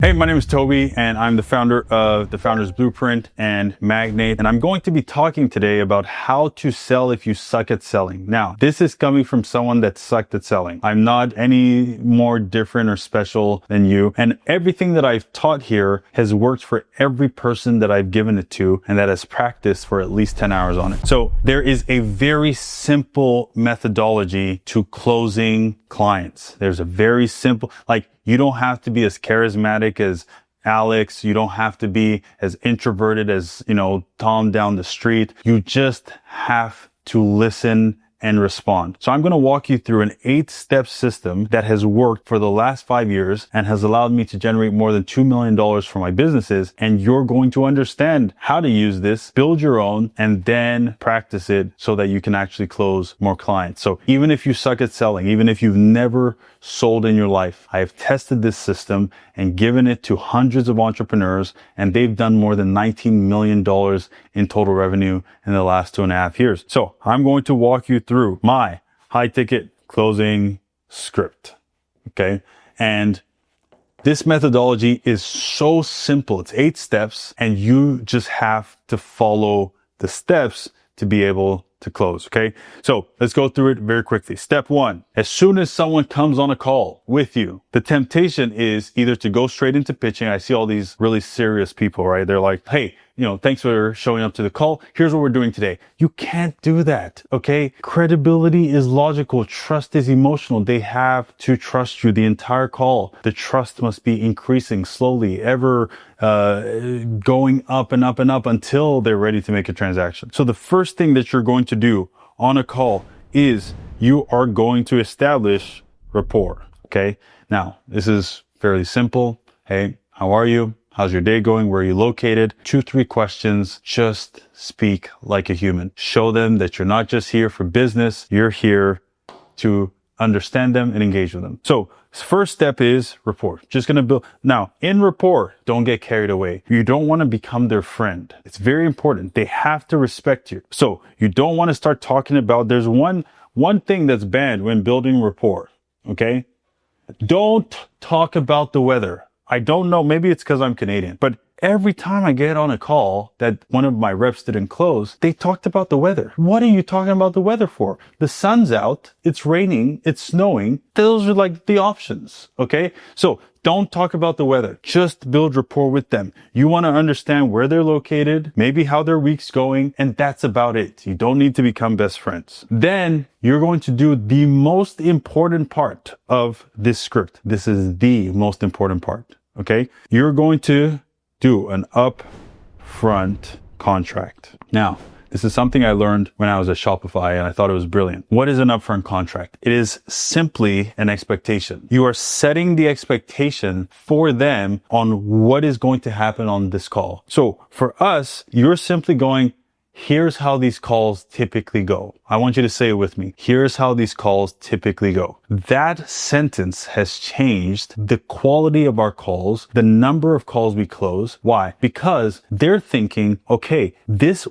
Hey, my name is Toby, and I'm the founder of The Founder's Blueprint and Magnate, and I'm going to be talking today about how to sell if you suck at selling. Now, this is coming from someone that sucked at selling. I'm not any more different or special than you, and everything that I've taught here has worked for every person that I've given it to and that has practiced for at least 10 hours on it. So there is a very simple methodology to closing clients. There's a very simple, you don't have to be as charismatic as Alex. You don't have to be as introverted as, Tom down the street. You just have to listen and respond. So I'm going to walk you through an 8-step system that has worked for the last 5 years and has allowed me to generate more than $2 million for my businesses. And you're going to understand how to use this, build your own, and then practice it so that you can actually close more clients. So even if you suck at selling, even if you've never sold in your life, I have tested this system and given it to hundreds of entrepreneurs, and they've done more than $19 million in total revenue in the last 2.5 years. So I'm going to walk you through my high ticket closing script. Okay. And this methodology is so simple. It's 8 steps, and you just have to follow the steps to be able to close. Okay. So let's go through it very quickly. Step 1, as soon as someone comes on a call with you, the temptation is either to go straight into pitching. I see all these really serious people, right? They're like, hey, thanks for showing up to the call. Here's what we're doing today. You can't do that. Okay. Credibility is logical. Trust is emotional. They have to trust you the entire call. The trust must be increasing slowly, ever going up and up and up until they're ready to make a transaction. So the first thing that you're going to do on a call is you are going to establish rapport. Okay. Now, this is fairly simple. Hey, how are you? How's your day going? Where are you located? 2-3 questions. Just speak like a human. Show them that you're not just here for business. You're here to understand them and engage with them. So first step is rapport. Just going to build. Now, in rapport, don't get carried away. You don't want to become their friend. It's very important. They have to respect you. So you don't want to start talking about, there's one thing that's banned when building rapport. Okay. Don't talk about the weather. I don't know, maybe it's because I'm Canadian, but every time I get on a call that one of my reps didn't close, they talked about the weather. What are you talking about the weather for? The sun's out, it's raining, it's snowing. Those are like the options, okay? So don't talk about the weather. Just build rapport with them. You want to understand where they're located, maybe how their week's going, and that's about it. You don't need to become best friends. Then you're going to do the most important part of this script. This is the most important part. Okay, you're going to do an upfront contract. Now, this is something I learned when I was at Shopify, and I thought it was brilliant. What is an upfront contract? It is simply an expectation. You are setting the expectation for them on what is going to happen on this call. So for us, you're simply going, here's how these calls typically go. I want you to say it with me. Here's how these calls typically go. That sentence has changed the quality of our calls, the number of calls we close. Why? Because they're thinking, okay,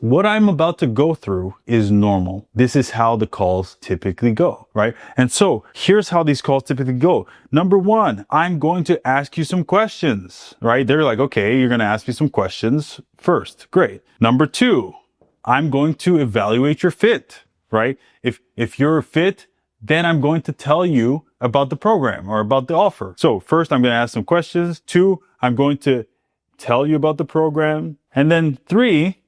what I'm about to go through is normal. This is how the calls typically go, right? And so here's how these calls typically go. Number 1, I'm going to ask you some questions, right? They're like, okay, you're going to ask me some questions first. Great. Number 2, I'm going to evaluate your fit, right? If you're a fit, then I'm going to tell you about the program or about the offer. So first, I'm going to ask some questions. 2, I'm going to tell you about the program. And then 3,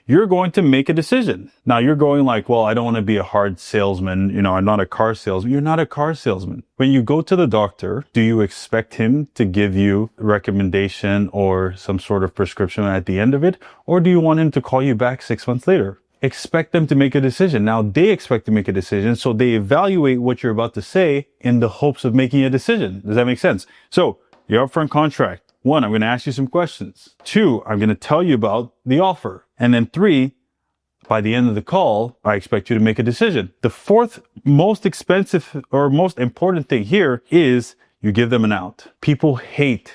you're going to make a decision. Now you're going like, well, I don't want to be a hard salesman. I'm not a car salesman. You're not a car salesman. When you go to the doctor, do you expect him to give you a recommendation or some sort of prescription at the end of it? Or do you want him to call you back 6 months later? Expect them to make a decision. Now they expect to make a decision. So they evaluate what you're about to say in the hopes of making a decision. Does that make sense? So your upfront contract. 1, I'm going to ask you some questions. 2, I'm going to tell you about the offer. And then 3, by the end of the call, I expect you to make a decision. The 4th most expensive or most important thing here is you give them an out. People hate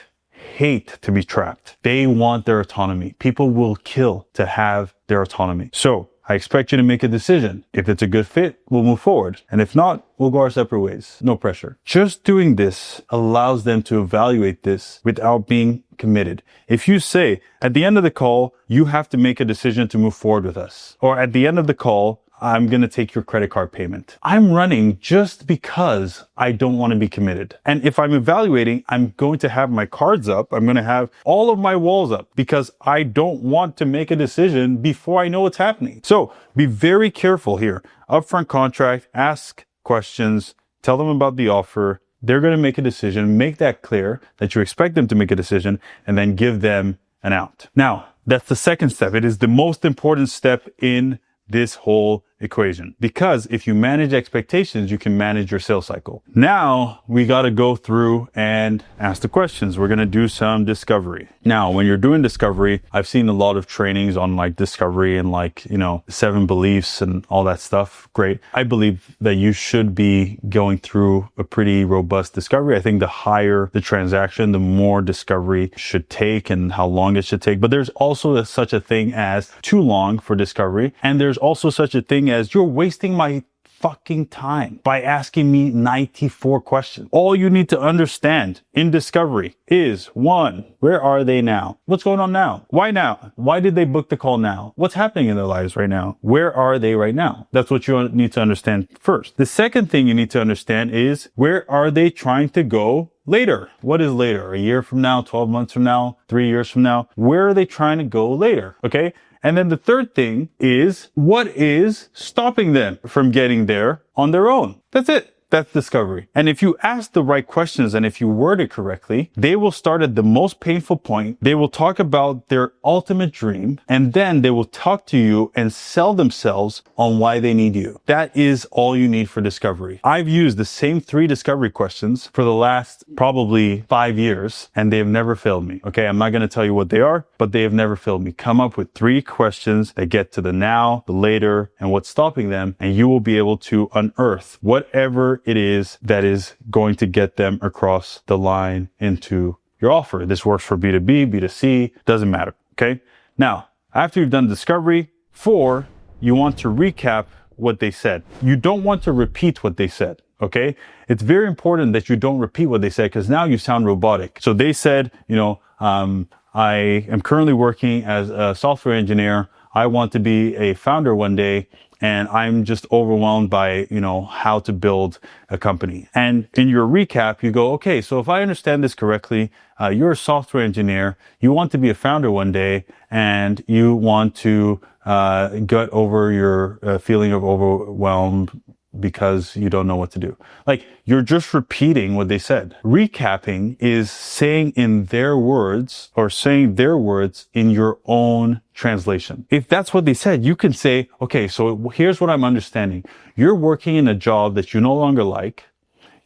to be trapped. They want their autonomy. People will kill to have their autonomy. So I expect you to make a decision. If it's a good fit, we'll move forward. And if not, we'll go our separate ways. No pressure. Just doing this allows them to evaluate this without being committed. If you say, at the end of the call, you have to make a decision to move forward with us, or at the end of the call, I'm going to take your credit card payment. I'm running just because I don't want to be committed. And if I'm evaluating, I'm going to have my cards up. I'm going to have all of my walls up because I don't want to make a decision before I know what's happening. So be very careful here. Upfront contract, ask questions, tell them about the offer. They're going to make a decision, make that clear that you expect them to make a decision, and then give them an out. Now, that's the second step. It is the most important step in this whole equation, because if you manage expectations, you can manage your sales cycle. Now we got to go through and ask the questions. We're going to do some discovery. Now, when you're doing discovery, I've seen a lot of trainings on like discovery and like, 7 beliefs and all that stuff. Great. I believe that you should be going through a pretty robust discovery. I think the higher the transaction, the more discovery should take and how long it should take. But there's also such a thing as too long for discovery. And there's also such a thing as you're wasting my fucking time by asking me 94 questions. All you need to understand in discovery is 1, where are they now? What's going on now? Why now? Why did they book the call now? What's happening in their lives right now? Where are they right now? That's what you need to understand first. The second thing you need to understand is where are they trying to go later? What is later? A year from now, 12 months from now, 3 years from now? Where are they trying to go later? Okay. And then the third thing is, what is stopping them from getting there on their own? That's it. That's discovery. And if you ask the right questions and if you word it correctly, they will start at the most painful point. They will talk about their ultimate dream, and then they will talk to you and sell themselves on why they need you. That is all you need for discovery. I've used the same 3 discovery questions for the last probably 5 years, and they have never failed me. Okay, I'm not going to tell you what they are, but they have never failed me. Come up with 3 questions that get to the now, the later, and what's stopping them, and you will be able to unearth whatever it is that is going to get them across the line into your offer. This works for B2B, B2C, doesn't matter. Okay. Now, after you've done discovery, 4, you want to recap what they said. You don't want to repeat what they said. Okay. It's very important that you don't repeat what they said because now you sound robotic. So they said, I am currently working as a software engineer. I want to be a founder one day. And I'm just overwhelmed by, how to build a company. And in your recap, you go, okay, so if I understand this correctly, you're a software engineer. You want to be a founder one day and you want to, get over your feeling of overwhelmed because you don't know what to do. Like, you're just repeating what they said. Recapping is saying in their words or saying their words in your own translation. If that's what they said, you can say, okay, so here's what I'm understanding. You're working in a job that you no longer like.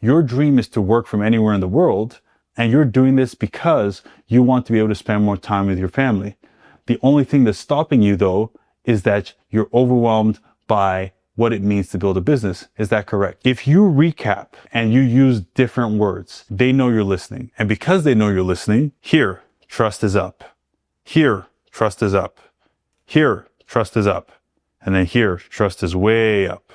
Your dream is to work from anywhere in the world. And you're doing this because you want to be able to spend more time with your family. The only thing that's stopping you, though, is that you're overwhelmed by what it means to build a business. Is that correct? If you recap and you use different words, they know you're listening. And because they know you're listening, here, trust is up. Here, trust is up. Here, trust is up. And then here, trust is way up.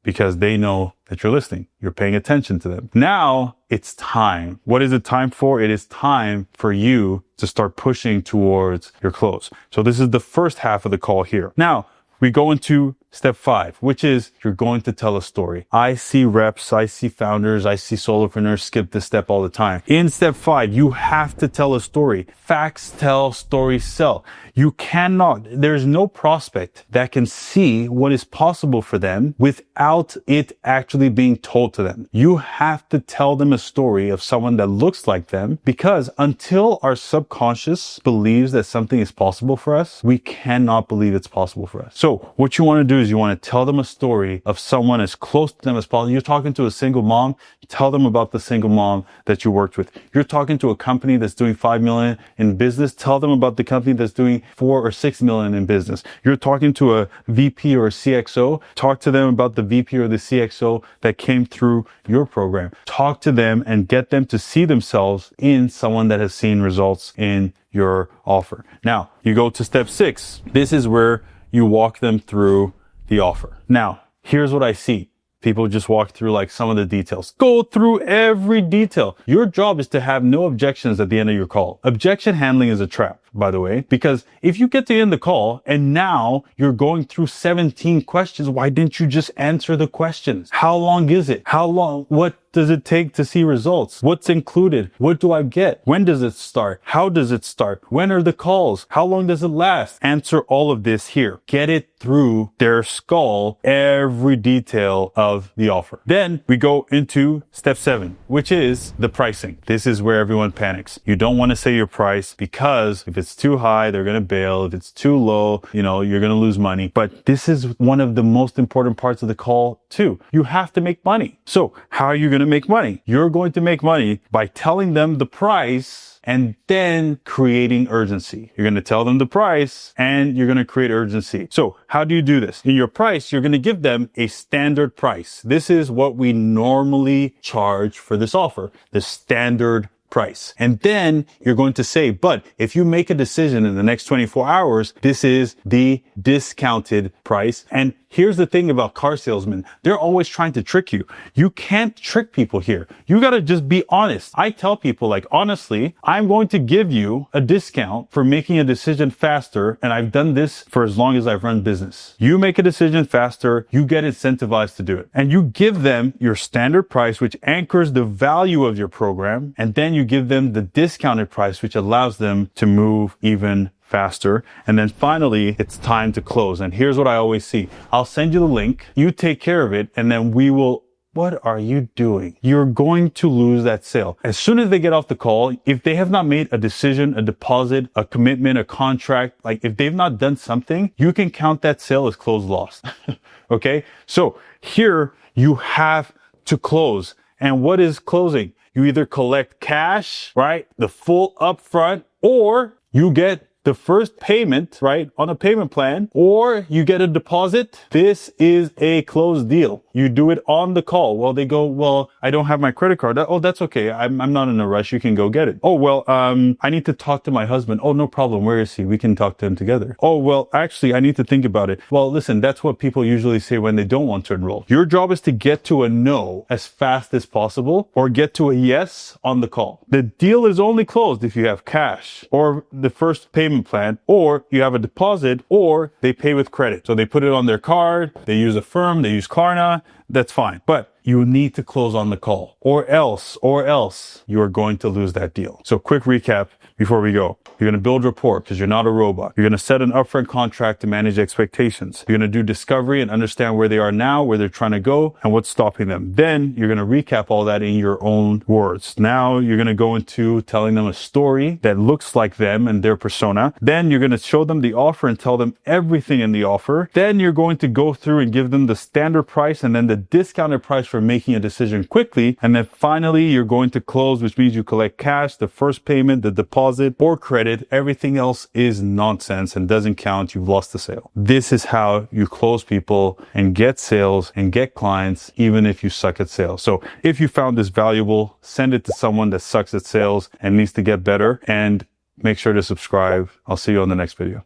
Because they know that you're listening. You're paying attention to them. Now it's time. What is it time for? It is time for you to start pushing towards your close. So this is the first half of the call here. Now, we go into step 5, which is you're going to tell a story. I see reps, I see founders, I see solopreneurs skip this step all the time. In step 5, you have to tell a story. Facts tell, stories sell. You cannot, there's no prospect that can see what is possible for them without it actually being told to them. You have to tell them a story of someone that looks like them, because until our subconscious believes that something is possible for us, we cannot believe it's possible for us. So what you want to do is you want to tell them a story of someone as close to them as possible. You're talking to a single mom, tell them about the single mom that you worked with. You're talking to a company that's doing 5 million in business, tell them about the company that's doing 4 or 6 million in business. You're talking to a VP or a CXO, talk to them about the VP or the CXO that came through your program. Talk to them and get them to see themselves in someone that has seen results in your offer. Now, you go to step 6. This is where you walk them through the offer. Now, here's what I see. People just walk through like some of the details. Go through every detail. Your job is to have no objections at the end of your call. Objection handling is a trap, by the way, because if you get to end the call and now you're going through 17 questions, why didn't you just answer the questions? How long is it? How long? What does it take to see results? What's included? What do I get? When does it start? How does it start? When are the calls? How long does it last? Answer all of this here. Get it through their skull, every detail of the offer. Then we go into step 7, which is the pricing. This is where everyone panics. You don't want to say your price because if it's too high, they're going to bail. If it's too low, you're going to lose money. But this is one of the most important parts of the call too. You have to make money. So how are you going to make money? You're going to make money by telling them the price and then creating urgency. You're going to tell them the price and you're going to create urgency. So how do you do this? In your price, you're going to give them a standard price. This is what we normally charge for this offer, the standard price. And then you're going to say, but if you make a decision in the next 24 hours, this is the discounted price. And here's the thing about car salesmen. They're always trying to trick you. You can't trick people here. You got to just be honest. I tell people honestly, I'm going to give you a discount for making a decision faster. And I've done this for as long as I've run business. You make a decision faster, you get incentivized to do it. And you give them your standard price, which anchors the value of your program. And then you give them the discounted price, which allows them to move even faster. And then finally, it's time to close. And here's what I always see. I'll send you the link. You take care of it. And then what are you doing? You're going to lose that sale. As soon as they get off the call, if they have not made a decision, a deposit, a commitment, a contract, if they've not done something, you can count that sale as closed lost. Okay. So here you have to close. And what is closing? You either collect cash, right? The full upfront, or you get the first payment, right, on a payment plan, or you get a deposit. This is a closed deal. You do it on the call. Well, they go, well, I don't have my credit card. Oh, that's okay. I'm not in a rush. You can go get it. Oh, well, I need to talk to my husband. Oh, no problem. Where is he? We can talk to him together. Oh, well, actually, I need to think about it. Well, listen, that's what people usually say when they don't want to enroll. Your job is to get to a no as fast as possible or get to a yes on the call. The deal is only closed if you have cash or the first payment plan, or you have a deposit, or they pay with credit. So they put it on their card, they use Affirm, they use Klarna, that's fine. But you need to close on the call, or else you are going to lose that deal. So quick recap before we go. You're going to build rapport because you're not a robot. You're going to set an upfront contract to manage expectations. You're going to do discovery and understand where they are now, where they're trying to go, and what's stopping them. Then you're going to recap all that in your own words. Now you're going to go into telling them a story that looks like them and their persona. Then you're going to show them the offer and tell them everything in the offer. Then you're going to go through and give them the standard price and then the discounted price for making a decision quickly. And then finally, you're going to close, which means you collect cash, the first payment, the deposit, or credit. Everything else is nonsense and doesn't count. You've lost the sale. This is how you close people and get sales and get clients, even if you suck at sales. So if you found this valuable, send it to someone that sucks at sales and needs to get better, and make sure to subscribe. I'll see you on the next video.